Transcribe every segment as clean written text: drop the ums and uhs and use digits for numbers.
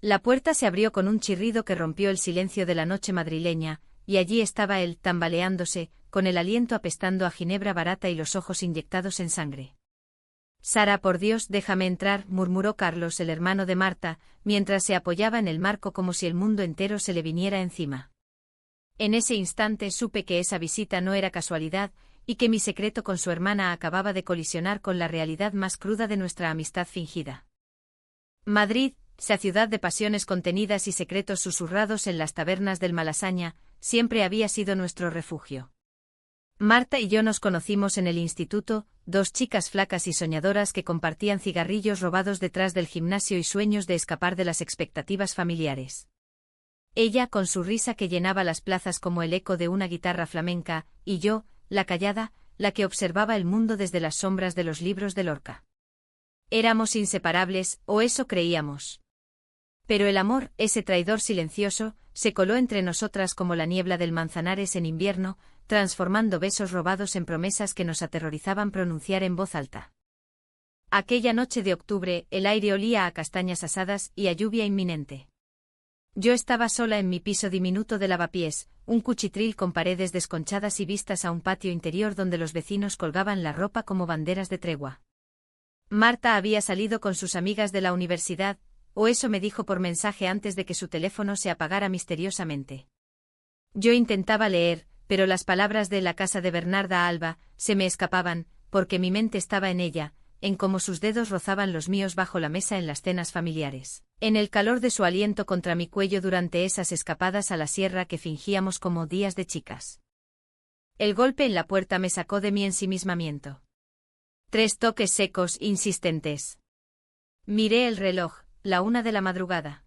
La puerta se abrió con un chirrido que rompió el silencio de la noche madrileña, y allí estaba él, tambaleándose, con el aliento apestando a ginebra barata y los ojos inyectados en sangre. Sara, por Dios, déjame entrar, murmuró Carlos, el hermano de Marta, mientras se apoyaba en el marco como si el mundo entero se le viniera encima. En ese instante supe que esa visita no era casualidad, y que mi secreto con su hermana acababa de colisionar con la realidad más cruda de nuestra amistad fingida. Madrid, esa ciudad de pasiones contenidas y secretos susurrados en las tabernas del Malasaña, siempre había sido nuestro refugio. Marta y yo nos conocimos en el instituto, dos chicas flacas y soñadoras que compartían cigarrillos robados detrás del gimnasio y sueños de escapar de las expectativas familiares. Ella, con su risa que llenaba las plazas como el eco de una guitarra flamenca, y yo, la callada, la que observaba el mundo desde las sombras de los libros de Lorca. Éramos inseparables, o eso creíamos. Pero el amor, ese traidor silencioso, se coló entre nosotras como la niebla del Manzanares en invierno, transformando besos robados en promesas que nos aterrorizaban pronunciar en voz alta. Aquella noche de octubre, el aire olía a castañas asadas y a lluvia inminente. Yo estaba sola en mi piso diminuto de lavapiés, un cuchitril con paredes desconchadas y vistas a un patio interior donde los vecinos colgaban la ropa como banderas de tregua. Marta había salido con sus amigas de la universidad, o eso me dijo por mensaje antes de que su teléfono se apagara misteriosamente. Yo intentaba leer, pero las palabras de la casa de Bernarda Alba se me escapaban, porque mi mente estaba en ella, en cómo sus dedos rozaban los míos bajo la mesa en las cenas familiares, en el calor de su aliento contra mi cuello durante esas escapadas a la sierra que fingíamos como días de chicas. El golpe en la puerta me sacó de mi ensimismamiento. 3 toques secos, insistentes. Miré el reloj, la 1 de la madrugada.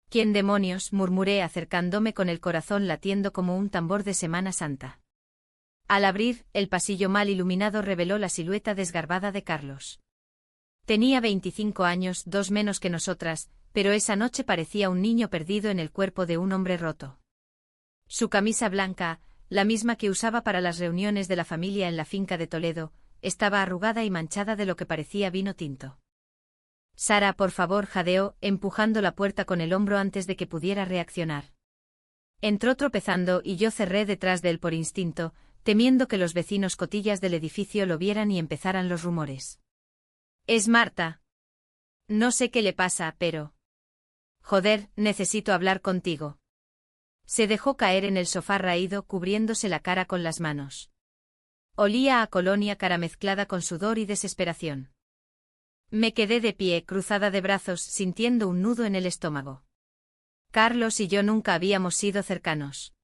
¿Quién demonios?, murmuré acercándome con el corazón latiendo como un tambor de Semana Santa. Al abrir, el pasillo mal iluminado reveló la silueta desgarbada de Carlos. Tenía 25 años, 2 menos que nosotras, pero esa noche parecía un niño perdido en el cuerpo de un hombre roto. Su camisa blanca, la misma que usaba para las reuniones de la familia en la finca de Toledo, estaba arrugada y manchada de lo que parecía vino tinto. Sara, por favor, jadeó, empujando la puerta con el hombro antes de que pudiera reaccionar. Entró tropezando y yo cerré detrás de él por instinto, temiendo que los vecinos cotillas del edificio lo vieran y empezaran los rumores. «Es Marta. No sé qué le pasa, pero... Joder, necesito hablar contigo». Se dejó caer en el sofá raído, cubriéndose la cara con las manos. Olía a colonia cara mezclada con sudor y desesperación. Me quedé de pie, cruzada de brazos, sintiendo un nudo en el estómago. Carlos y yo nunca habíamos sido cercanos.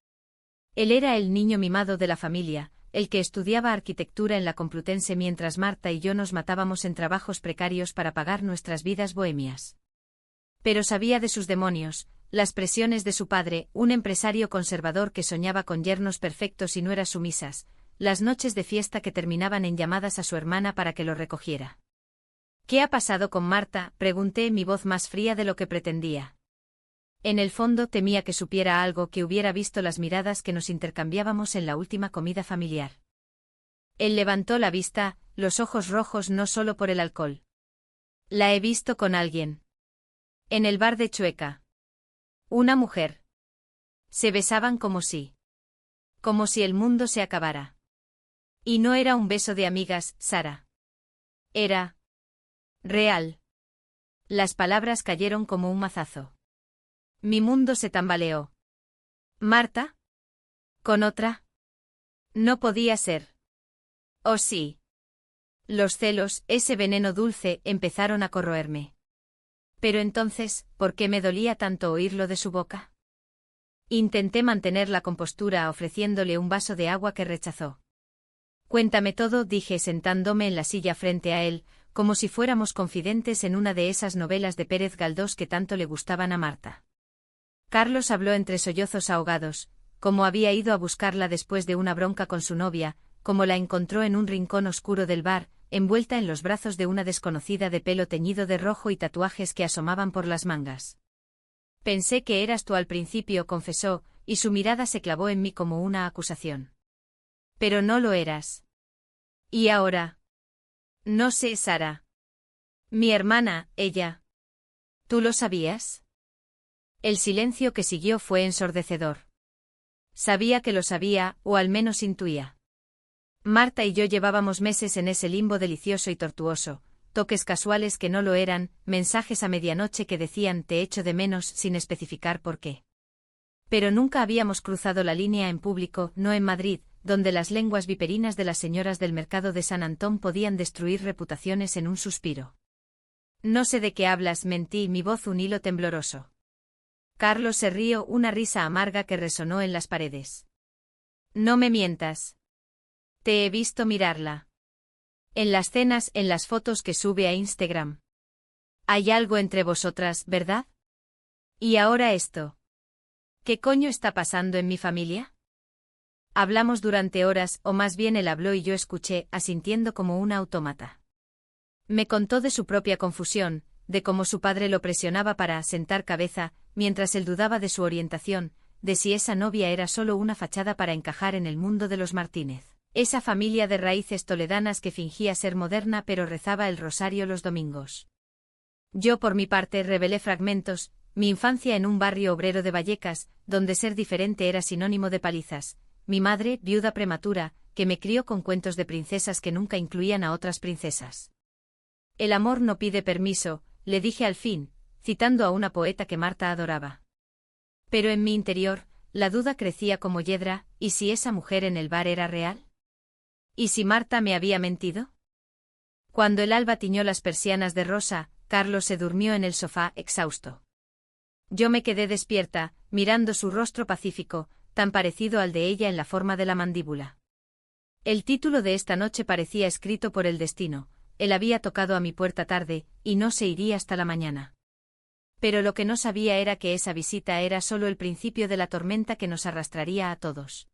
Él era el niño mimado de la familia, el que estudiaba arquitectura en la Complutense mientras Marta y yo nos matábamos en trabajos precarios para pagar nuestras vidas bohemias. Pero sabía de sus demonios, las presiones de su padre, un empresario conservador que soñaba con yernos perfectos y nueras sumisas, las noches de fiesta que terminaban en llamadas a su hermana para que lo recogiera. «¿Qué ha pasado con Marta?», pregunté, mi voz más fría de lo que pretendía. En el fondo temía que supiera algo, que hubiera visto las miradas que nos intercambiábamos en la última comida familiar. Él levantó la vista, los ojos rojos no solo por el alcohol. «La he visto con alguien. En el bar de Chueca. Una mujer. Se besaban como si el mundo se acabara. Y no era un beso de amigas, Sara. Era... real». Las palabras cayeron como un mazazo. Mi mundo se tambaleó. ¿Marta? ¿Con otra? No podía ser. Oh sí. Los celos, ese veneno dulce, empezaron a corroerme. Pero entonces, ¿por qué me dolía tanto oírlo de su boca? Intenté mantener la compostura ofreciéndole un vaso de agua que rechazó. «Cuéntame todo», dije sentándome en la silla frente a él, como si fuéramos confidentes en una de esas novelas de Pérez Galdós que tanto le gustaban a Marta. Carlos habló entre sollozos ahogados, cómo había ido a buscarla después de una bronca con su novia, cómo la encontró en un rincón oscuro del bar, envuelta en los brazos de una desconocida de pelo teñido de rojo y tatuajes que asomaban por las mangas. «Pensé que eras tú al principio», confesó, y su mirada se clavó en mí como una acusación. «Pero no lo eras. ¿Y ahora?» «No sé, Sara. Mi hermana, ella». «¿Tú lo sabías?» El silencio que siguió fue ensordecedor. Sabía que lo sabía, o al menos intuía. Marta y yo llevábamos meses en ese limbo delicioso y tortuoso, toques casuales que no lo eran, mensajes a medianoche que decían te echo de menos sin especificar por qué. Pero nunca habíamos cruzado la línea en público, no en Madrid, donde las lenguas viperinas de las señoras del mercado de San Antón podían destruir reputaciones en un suspiro. No sé de qué hablas, mentí, mi voz un hilo tembloroso. Carlos se rió, una risa amarga que resonó en las paredes. No me mientas. Te he visto mirarla. En las cenas, en las fotos que sube a Instagram. Hay algo entre vosotras, ¿verdad? Y ahora esto. ¿Qué coño está pasando en mi familia? Hablamos durante horas, o más bien él habló y yo escuché, asintiendo como una autómata. Me contó de su propia confusión, de cómo su padre lo presionaba para sentar cabeza, mientras él dudaba de su orientación, de si esa novia era solo una fachada para encajar en el mundo de los Martínez. Esa familia de raíces toledanas que fingía ser moderna pero rezaba el rosario los domingos. Yo por mi parte revelé fragmentos, mi infancia en un barrio obrero de Vallecas, donde ser diferente era sinónimo de palizas, mi madre, viuda prematura, que me crió con cuentos de princesas que nunca incluían a otras princesas. El amor no pide permiso, le dije al fin, citando a una poeta que Marta adoraba. Pero en mi interior, la duda crecía como hiedra, ¿y si esa mujer en el bar era real? ¿Y si Marta me había mentido? Cuando el alba tiñó las persianas de rosa, Carlos se durmió en el sofá, exhausto. Yo me quedé despierta, mirando su rostro pacífico, tan parecido al de ella en la forma de la mandíbula. El título de esta noche parecía escrito por el destino, él había tocado a mi puerta tarde, y no se iría hasta la mañana. Pero lo que no sabía era que esa visita era solo el principio de la tormenta que nos arrastraría a todos.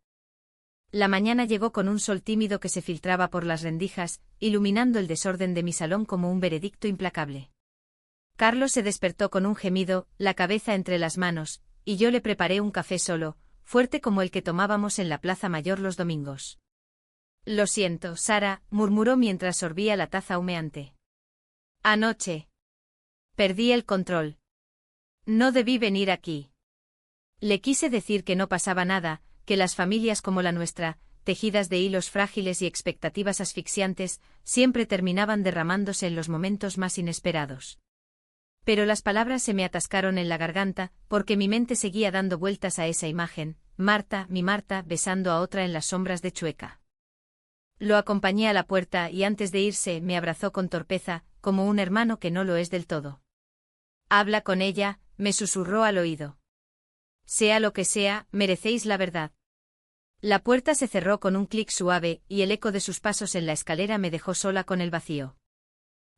La mañana llegó con un sol tímido que se filtraba por las rendijas, iluminando el desorden de mi salón como un veredicto implacable. Carlos se despertó con un gemido, la cabeza entre las manos, y yo le preparé un café solo, fuerte como el que tomábamos en la Plaza Mayor los domingos. Lo siento, Sara, murmuró mientras sorbía la taza humeante. Anoche. Perdí el control. No debí venir aquí. Le quise decir que no pasaba nada, que las familias como la nuestra, tejidas de hilos frágiles y expectativas asfixiantes, siempre terminaban derramándose en los momentos más inesperados. Pero las palabras se me atascaron en la garganta, porque mi mente seguía dando vueltas a esa imagen, Marta, mi Marta, besando a otra en las sombras de Chueca. Lo acompañé a la puerta y antes de irse me abrazó con torpeza, como un hermano que no lo es del todo. Habla con ella, me susurró al oído. Sea lo que sea, merecéis la verdad. La puerta se cerró con un clic suave, y el eco de sus pasos en la escalera me dejó sola con el vacío.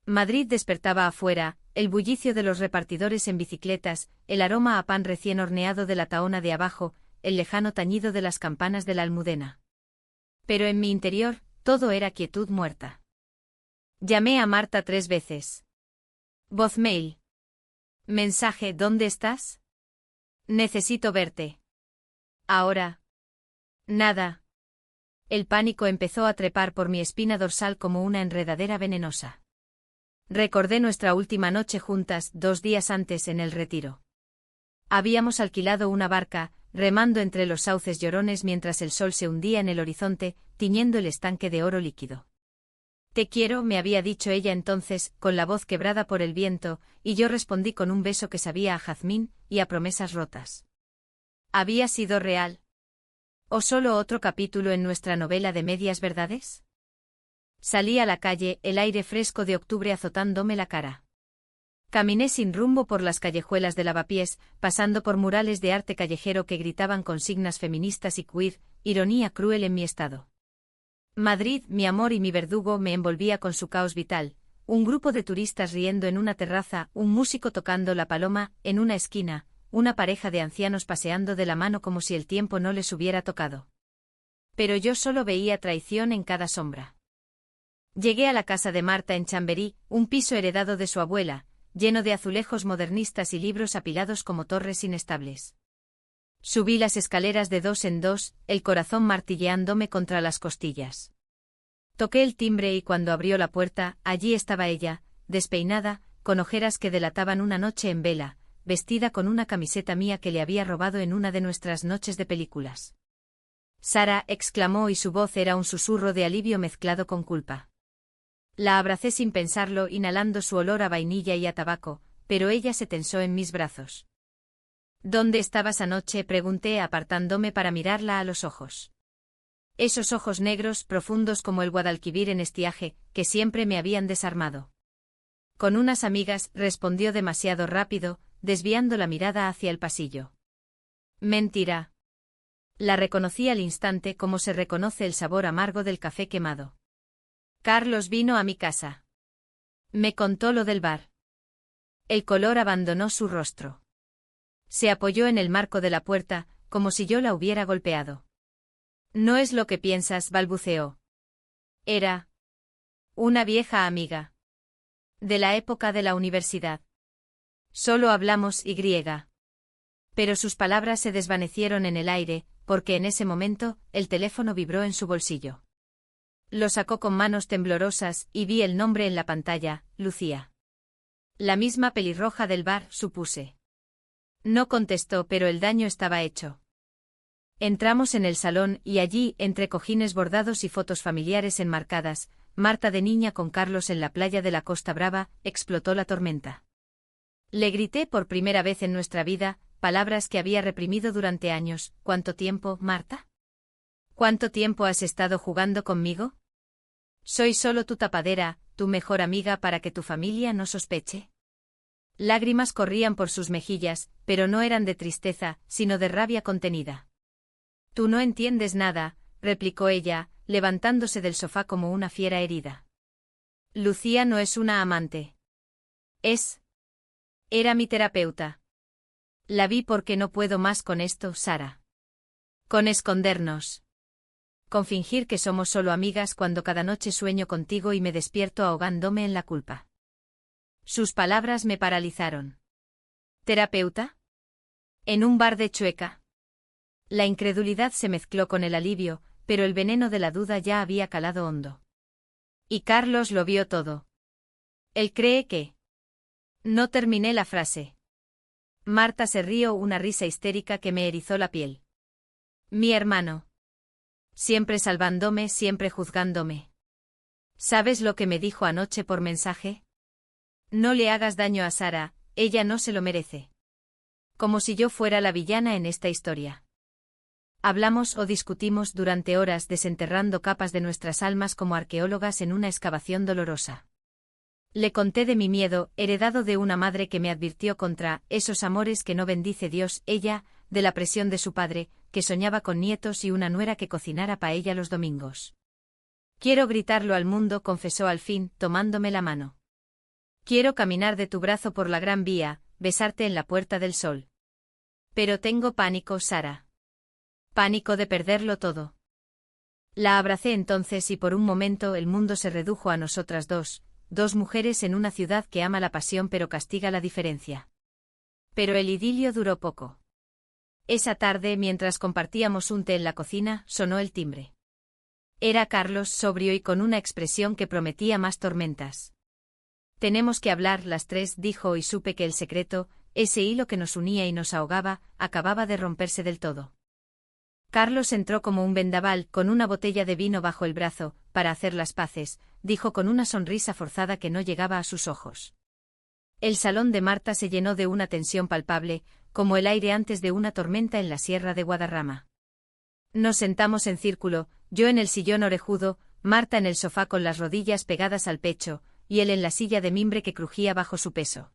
Madrid despertaba afuera, el bullicio de los repartidores en bicicletas, el aroma a pan recién horneado de la tahona de abajo, el lejano tañido de las campanas de la Almudena. Pero en mi interior, todo era quietud muerta. Llamé a Marta 3 veces. Voicemail. Mensaje, ¿dónde estás? Necesito verte. Ahora. Nada. El pánico empezó a trepar por mi espina dorsal como una enredadera venenosa. Recordé nuestra última noche juntas, 2 días antes en el Retiro. Habíamos alquilado una barca, remando entre los sauces llorones mientras el sol se hundía en el horizonte, tiñendo el estanque de oro líquido. Te quiero, me había dicho ella entonces, con la voz quebrada por el viento, y yo respondí con un beso que sabía a jazmín y a promesas rotas. ¿Había sido real? ¿O solo otro capítulo en nuestra novela de medias verdades? Salí a la calle, el aire fresco de octubre azotándome la cara. Caminé sin rumbo por las callejuelas de Lavapiés, pasando por murales de arte callejero que gritaban consignas feministas y queer, ironía cruel en mi estado. Madrid, mi amor y mi verdugo, me envolvía con su caos vital, un grupo de turistas riendo en una terraza, un músico tocando la paloma, en una esquina, una pareja de ancianos paseando de la mano como si el tiempo no les hubiera tocado. Pero yo solo veía traición en cada sombra. Llegué a la casa de Marta en Chamberí, un piso heredado de su abuela, lleno de azulejos modernistas y libros apilados como torres inestables. Subí las escaleras de 2 en 2, el corazón martilleándome contra las costillas. Toqué el timbre y cuando abrió la puerta, allí estaba ella, despeinada, con ojeras que delataban una noche en vela, vestida con una camiseta mía que le había robado en una de nuestras noches de películas. Sara, exclamó y su voz era un susurro de alivio mezclado con culpa. La abracé sin pensarlo, inhalando su olor a vainilla y a tabaco, pero ella se tensó en mis brazos. ¿Dónde estabas anoche?, pregunté apartándome para mirarla a los ojos. Esos ojos negros, profundos como el Guadalquivir en estiaje, que siempre me habían desarmado. Con unas amigas, respondió demasiado rápido, desviando la mirada hacia el pasillo. Mentira. La reconocí al instante como se reconoce el sabor amargo del café quemado. Carlos vino a mi casa. Me contó lo del bar. El color abandonó su rostro. Se apoyó en el marco de la puerta, como si yo la hubiera golpeado. No es lo que piensas, balbuceó. Era una vieja amiga. De la época de la universidad. Solo hablamos y griega. Pero sus palabras se desvanecieron en el aire, porque en ese momento, el teléfono vibró en su bolsillo. Lo sacó con manos temblorosas y vi el nombre en la pantalla, Lucía. La misma pelirroja del bar, supuse. No contestó, pero el daño estaba hecho. Entramos en el salón y allí, entre cojines bordados y fotos familiares enmarcadas, Marta de niña con Carlos en la playa de la Costa Brava, explotó la tormenta. Le grité por primera vez en nuestra vida, palabras que había reprimido durante años. ¿Cuánto tiempo, Marta? ¿Cuánto tiempo has estado jugando conmigo? Soy solo tu tapadera, tu mejor amiga para que tu familia no sospeche. Lágrimas corrían por sus mejillas, pero no eran de tristeza, sino de rabia contenida. Tú no entiendes nada, replicó ella, levantándose del sofá como una fiera herida. Lucía no es una amante. Era mi terapeuta. La vi porque no puedo más con esto, Sara. Con escondernos. Con fingir que somos solo amigas cuando cada noche sueño contigo y me despierto ahogándome en la culpa. Sus palabras me paralizaron. ¿Terapeuta? ¿En un bar de Chueca? La incredulidad se mezcló con el alivio, pero el veneno de la duda ya había calado hondo. Y Carlos lo vio todo. Él cree que... No terminé la frase. Marta se rió una risa histérica que me erizó la piel. Mi hermano. Siempre salvándome, siempre juzgándome. ¿Sabes lo que me dijo anoche por mensaje? No le hagas daño a Sara, ella no se lo merece. Como si yo fuera la villana en esta historia. Hablamos o discutimos durante horas desenterrando capas de nuestras almas como arqueólogas en una excavación dolorosa. Le conté de mi miedo, heredado de una madre que me advirtió contra esos amores que no bendice Dios, ella, de la presión de su padre, que soñaba con nietos y una nuera que cocinara paella los domingos. Quiero gritarlo al mundo, confesó al fin, tomándome la mano. Quiero caminar de tu brazo por la Gran Vía, besarte en la Puerta del Sol. Pero tengo pánico, Sara. Pánico de perderlo todo. La abracé entonces y por un momento el mundo se redujo a nosotras dos mujeres en una ciudad que ama la pasión pero castiga la diferencia. Pero el idilio duró poco. Esa tarde, mientras compartíamos un té en la cocina, sonó el timbre. Era Carlos, sobrio y con una expresión que prometía más tormentas. Tenemos que hablar las tres, dijo, y supe que el secreto, ese hilo que nos unía y nos ahogaba, acababa de romperse del todo. Carlos entró como un vendaval, con una botella de vino bajo el brazo, para hacer las paces, dijo con una sonrisa forzada que no llegaba a sus ojos. El salón de Marta se llenó de una tensión palpable, como el aire antes de una tormenta en la sierra de Guadarrama. Nos sentamos en círculo, yo en el sillón orejudo, Marta en el sofá con las rodillas pegadas al pecho, y él en la silla de mimbre que crujía bajo su peso.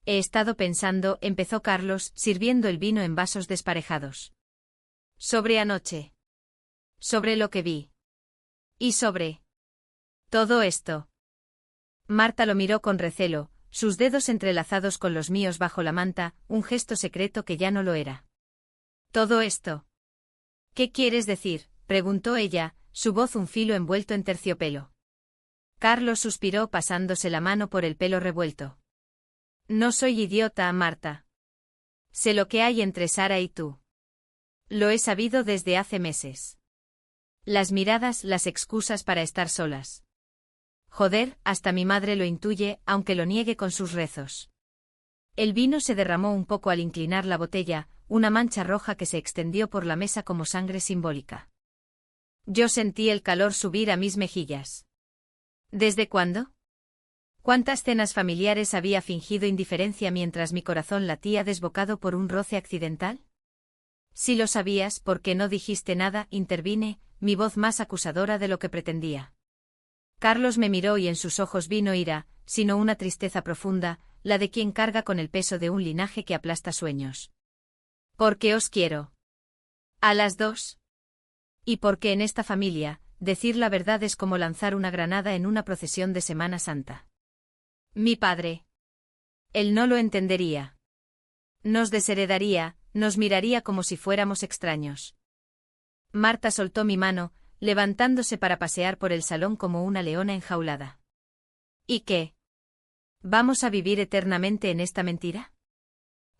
He estado pensando, empezó Carlos, sirviendo el vino en vasos desparejados. Sobre anoche. Sobre lo que vi. Y sobre todo esto. Marta lo miró con recelo, sus dedos entrelazados con los míos bajo la manta, un gesto secreto que ya no lo era. ¿Todo esto? ¿Qué quieres decir?, preguntó ella, su voz un filo envuelto en terciopelo. Carlos suspiró pasándose la mano por el pelo revuelto. No soy idiota, Marta. Sé lo que hay entre Sara y tú. Lo he sabido desde hace meses. Las miradas, las excusas para estar solas. Joder, hasta mi madre lo intuye, aunque lo niegue con sus rezos. El vino se derramó un poco al inclinar la botella, una mancha roja que se extendió por la mesa como sangre simbólica. Yo sentí el calor subir a mis mejillas. ¿Desde cuándo? ¿Cuántas cenas familiares había fingido indiferencia mientras mi corazón latía desbocado por un roce accidental? Si lo sabías, ¿por qué no dijiste nada? Intervine, mi voz más acusadora de lo que pretendía. Carlos me miró y en sus ojos vino ira, sino una tristeza profunda, la de quien carga con el peso de un linaje que aplasta sueños. ¿Por qué os quiero? A las dos. Y porque en esta familia, decir la verdad es como lanzar una granada en una procesión de Semana Santa. Mi padre. Él no lo entendería. Nos desheredaría, nos miraría como si fuéramos extraños. Marta soltó mi mano, levantándose para pasear por el salón como una leona enjaulada. ¿Y qué? ¿Vamos a vivir eternamente en esta mentira?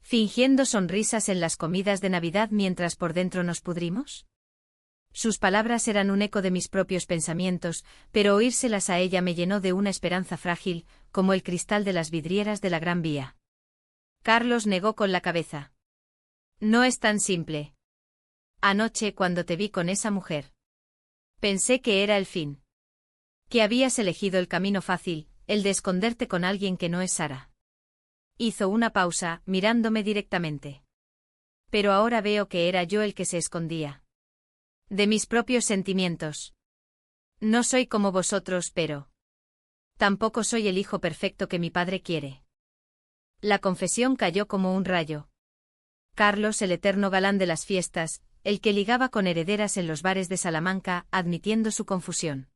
¿Fingiendo sonrisas en las comidas de Navidad mientras por dentro nos pudrimos? Sus palabras eran un eco de mis propios pensamientos, pero oírselas a ella me llenó de una esperanza frágil, como el cristal de las vidrieras de la Gran Vía. Carlos negó con la cabeza. No es tan simple. Anoche, cuando te vi con esa mujer, pensé que era el fin. Que habías elegido el camino fácil, el de esconderte con alguien que no es Sara. Hizo una pausa, mirándome directamente. Pero ahora veo que era yo el que se escondía. De mis propios sentimientos. No soy como vosotros, pero tampoco soy el hijo perfecto que mi padre quiere. La confesión cayó como un rayo. Carlos, el eterno galán de las fiestas, el que ligaba con herederas en los bares de Salamanca, admitiendo su confusión.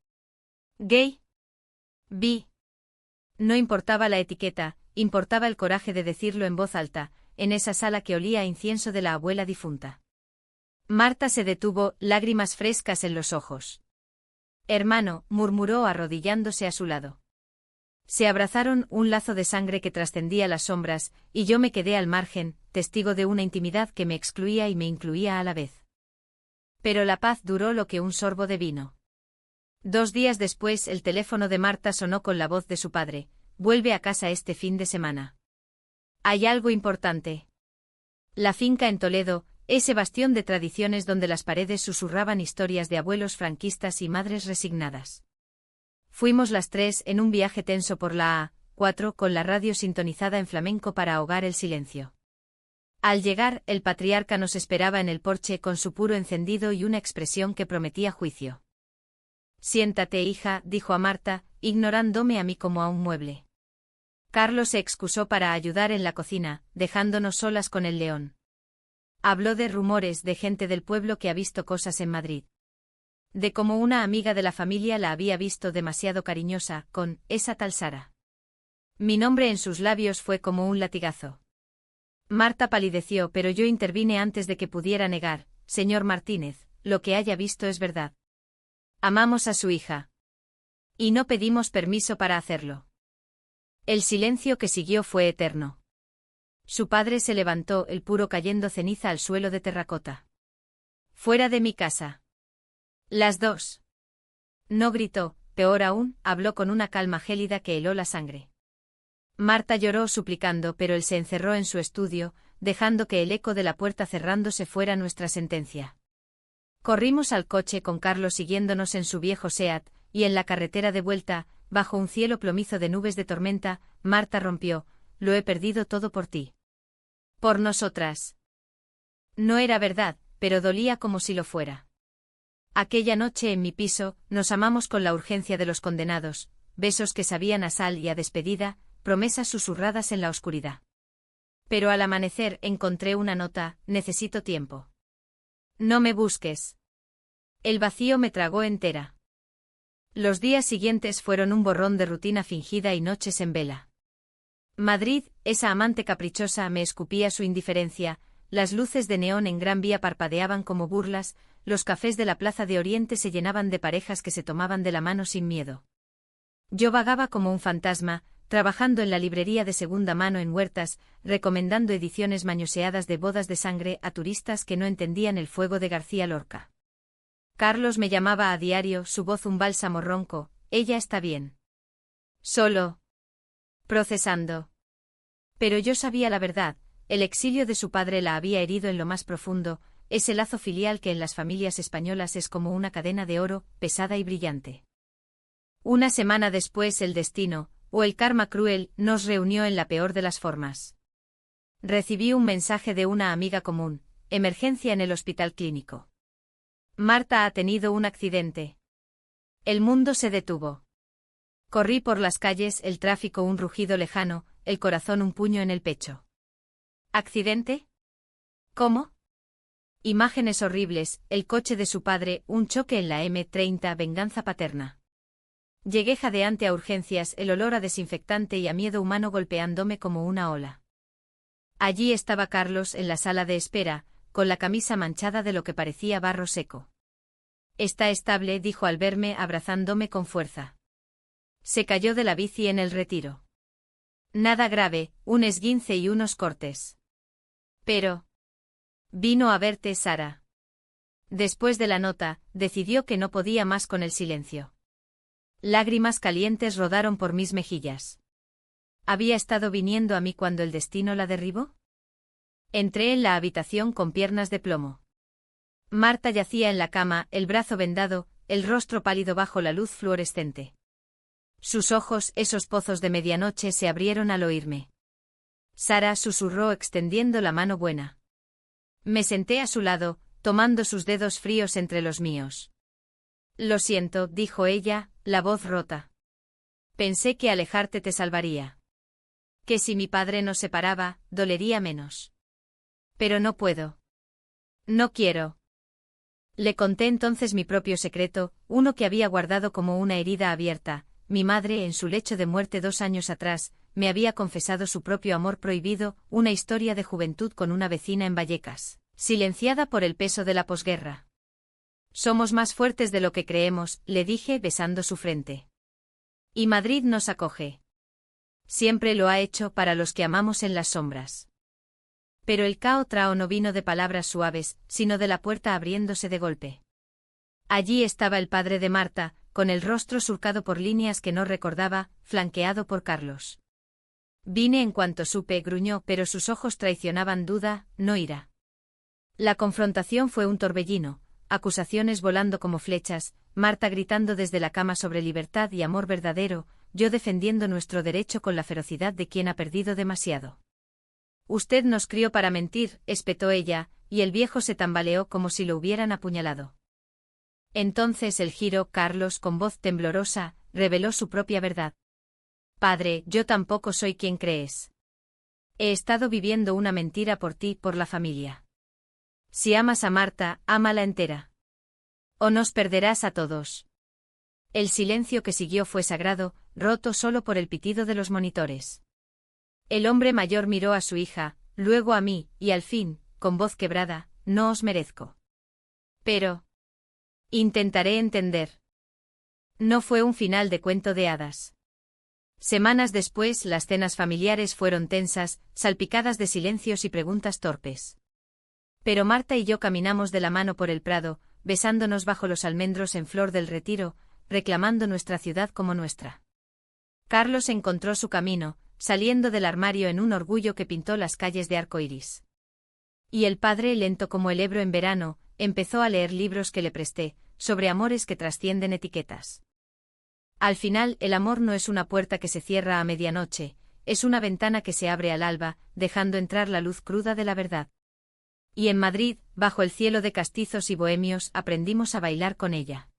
¿Gay? Bi. No importaba la etiqueta, importaba el coraje de decirlo en voz alta, en esa sala que olía a incienso de la abuela difunta. Marta se detuvo, lágrimas frescas en los ojos. Hermano, murmuró arrodillándose a su lado. Se abrazaron, un lazo de sangre que trascendía las sombras, y yo me quedé al margen, testigo de una intimidad que me excluía y me incluía a la vez. Pero la paz duró lo que un sorbo de vino. 2 días después el teléfono de Marta sonó con la voz de su padre. Vuelve a casa este fin de semana. Hay algo importante. La finca en Toledo, ese bastión de tradiciones donde las paredes susurraban historias de abuelos franquistas y madres resignadas. Fuimos las 3 en un viaje tenso por la A4 con la radio sintonizada en flamenco para ahogar el silencio. Al llegar, el patriarca nos esperaba en el porche con su puro encendido y una expresión que prometía juicio. Siéntate, hija, dijo a Marta, ignorándome a mí como a un mueble. Carlos se excusó para ayudar en la cocina, dejándonos solas con el león. Habló de rumores de gente del pueblo que ha visto cosas en Madrid. De cómo una amiga de la familia la había visto demasiado cariñosa con esa tal Sara. Mi nombre en sus labios fue como un latigazo. Marta palideció, pero yo intervine antes de que pudiera negar. Señor Martínez, lo que haya visto es verdad. Amamos a su hija. Y no pedimos permiso para hacerlo. El silencio que siguió fue eterno. Su padre se levantó, el puro cayendo ceniza al suelo de terracota. Fuera de mi casa. Las 2. No gritó, peor aún, habló con una calma gélida que heló la sangre. Marta lloró suplicando, pero él se encerró en su estudio, dejando que el eco de la puerta cerrándose fuera nuestra sentencia. Corrimos al coche con Carlos siguiéndonos en su viejo Seat, y en la carretera de vuelta, bajo un cielo plomizo de nubes de tormenta, Marta rompió: lo he perdido todo por ti. Por nosotras. No era verdad, pero dolía como si lo fuera. Aquella noche en mi piso, nos amamos con la urgencia de los condenados, besos que sabían a sal y a despedida, promesas susurradas en la oscuridad. Pero al amanecer encontré una nota: necesito tiempo. No me busques. El vacío me tragó entera. Los días siguientes fueron un borrón de rutina fingida y noches en vela. Madrid, esa amante caprichosa, me escupía su indiferencia, las luces de neón en Gran Vía parpadeaban como burlas, los cafés de la Plaza de Oriente se llenaban de parejas que se tomaban de la mano sin miedo. Yo vagaba como un fantasma, trabajando en la librería de segunda mano en Huertas, recomendando ediciones mañoseadas de Bodas de Sangre a turistas que no entendían el fuego de García Lorca. Carlos me llamaba a diario, su voz un bálsamo ronco: ella está bien. Solo. Procesando. Pero yo sabía la verdad, el exilio de su padre la había herido en lo más profundo, ese lazo filial que en las familias españolas es como una cadena de oro, pesada y brillante. Una semana después el destino, o el karma cruel, nos reunió en la peor de las formas. Recibí un mensaje de una amiga común, emergencia en el hospital clínico. Marta ha tenido un accidente. El mundo se detuvo. Corrí por las calles, el tráfico un rugido lejano, el corazón un puño en el pecho. ¿Accidente? ¿Cómo? Imágenes horribles, el coche de su padre, un choque en la M30, venganza paterna. Llegué jadeante a urgencias, el olor a desinfectante y a miedo humano golpeándome como una ola. Allí estaba Carlos en la sala de espera, con la camisa manchada de lo que parecía barro seco. Está estable, dijo al verme abrazándome con fuerza. Se cayó de la bici en el retiro. Nada grave, un esguince y unos cortes. Pero... vino a verte Sara. Después de la nota, decidió que no podía más con el silencio. Lágrimas calientes rodaron por mis mejillas. ¿Había estado viniendo a mí cuando el destino la derribó? Entré en la habitación con piernas de plomo. Marta yacía en la cama, el brazo vendado, el rostro pálido bajo la luz fluorescente. Sus ojos, esos pozos de medianoche, se abrieron al oírme. Sara, susurró extendiendo la mano buena. Me senté a su lado, tomando sus dedos fríos entre los míos. Lo siento, dijo ella, la voz rota. Pensé que alejarte te salvaría. Que si mi padre nos separaba, dolería menos. Pero no puedo. No quiero. Le conté entonces mi propio secreto, uno que había guardado como una herida abierta. Mi madre, en su lecho de muerte 2 años atrás, me había confesado su propio amor prohibido, una historia de juventud con una vecina en Vallecas, silenciada por el peso de la posguerra. Somos más fuertes de lo que creemos, le dije besando su frente. Y Madrid nos acoge. Siempre lo ha hecho para los que amamos en las sombras. Pero el cao-trao no vino de palabras suaves, sino de la puerta abriéndose de golpe. Allí estaba el padre de Marta, con el rostro surcado por líneas que no recordaba, flanqueado por Carlos. Vine en cuanto supe, gruñó, pero sus ojos traicionaban duda, no ira. La confrontación fue un torbellino, acusaciones volando como flechas, Marta gritando desde la cama sobre libertad y amor verdadero, yo defendiendo nuestro derecho con la ferocidad de quien ha perdido demasiado. Usted nos crió para mentir, espetó ella, y el viejo se tambaleó como si lo hubieran apuñalado. Entonces el giro, Carlos, con voz temblorosa, reveló su propia verdad. Padre, yo tampoco soy quien crees. He estado viviendo una mentira por ti, por la familia. Si amas a Marta, ámala entera. O nos perderás a todos. El silencio que siguió fue sagrado, roto solo por el pitido de los monitores. El hombre mayor miró a su hija, luego a mí, y al fin, con voz quebrada, no os merezco. Pero... intentaré entender. No fue un final de cuento de hadas. Semanas después las cenas familiares fueron tensas, salpicadas de silencios y preguntas torpes. Pero Marta y yo caminamos de la mano por el prado, besándonos bajo los almendros en flor del retiro, reclamando nuestra ciudad como nuestra. Carlos encontró su camino, saliendo del armario en un orgullo que pintó las calles de arco iris. Y el padre, lento como el Ebro en verano, empezó a leer libros que le presté, sobre amores que trascienden etiquetas. Al final, el amor no es una puerta que se cierra a medianoche, es una ventana que se abre al alba, dejando entrar la luz cruda de la verdad. Y en Madrid, bajo el cielo de castizos y bohemios, aprendimos a bailar con ella.